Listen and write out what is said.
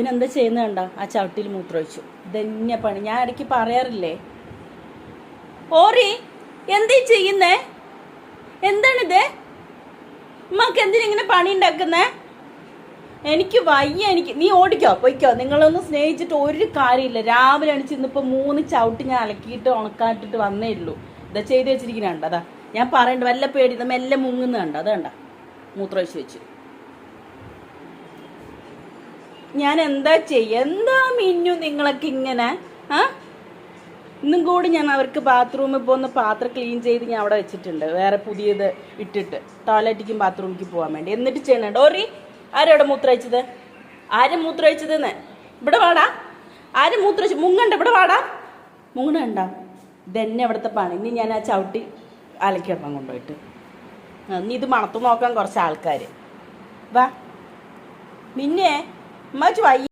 ഇവനെന്താ ചെയ്യുന്നത് കണ്ടോ? ആ ചവിട്ടിയിൽ മൂത്രമൊഴിച്ചു. ഇതന്നെ പണി. ഞാൻ ഇടയ്ക്ക് പറയാറില്ലേ, ഓറി എന്തീ ചെയ്യുന്നേ, എന്താണിത്, ഉമ്മക്ക് എന്തിനിങ്ങനെ പണി ഉണ്ടാക്കുന്നേ? എനിക്ക് വയ്യ, നീ ഓടിക്കോ, പൊയ്ക്കോ. നിങ്ങളൊന്നും സ്നേഹിച്ചിട്ട് ഒരു കാര്യമില്ല. രാവിലെ എണിച്ച് ഇന്നിപ്പോൾ 3 ചവിട്ടി ഞാൻ അലക്കിയിട്ട് ഉണക്കാട്ടിട്ട് വന്നേ ഉള്ളൂ. ഇതാ ചെയ്ത് വെച്ചിരിക്കുന്നുണ്ട്. അതാ ഞാൻ പറയണ്ട, വല്ല പേടി മെല്ലെ മുങ്ങുന്ന കണ്ട, അത് കണ്ട മൂത്രമൊഴിച്ച് വെച്ച്. ഞാൻ എന്താ ചെയ്യുക? എന്താ മിന്നു നിങ്ങളൊക്കെ ഇങ്ങനെ? ഇന്നും കൂടി ഞാൻ അവർക്ക് ബാത്റൂമിൽ പോകുന്ന പാത്രം ക്ലീൻ ചെയ്ത് ഞാൻ അവിടെ വെച്ചിട്ടുണ്ട്, വേറെ പുതിയത് ഇട്ടിട്ട്, ടോയ്ലറ്റിക്കും ബാത്റൂമിലേക്ക് പോകാൻ വേണ്ടി. എന്നിട്ട് ചെയ്യണുണ്ട്. ഓറി ആരോടെ മൂത്രമൊഴിച്ചത്? ആരും മൂത്രമൊഴിച്ചതെന്ന്? ഇവിടെ വാടാ. ആരും മൂത്രമൊഴിച്ചു? മുങ്ങണ്ട, ഇവിടെ വാടാ. മുങ്ങണണ്ട. ഇതന്നെ ഇവിടുത്തെ പണി. ഇനി ഞാൻ ആ ചവിട്ടി അലക്കിടണം കൊണ്ടുപോയിട്ട്. ഇനി ഇത് മണത്തു നോക്കാൻ കുറച്ച് ആൾക്കാർ. വാ മിന്നെ, ഉമ്മ വയ്യ.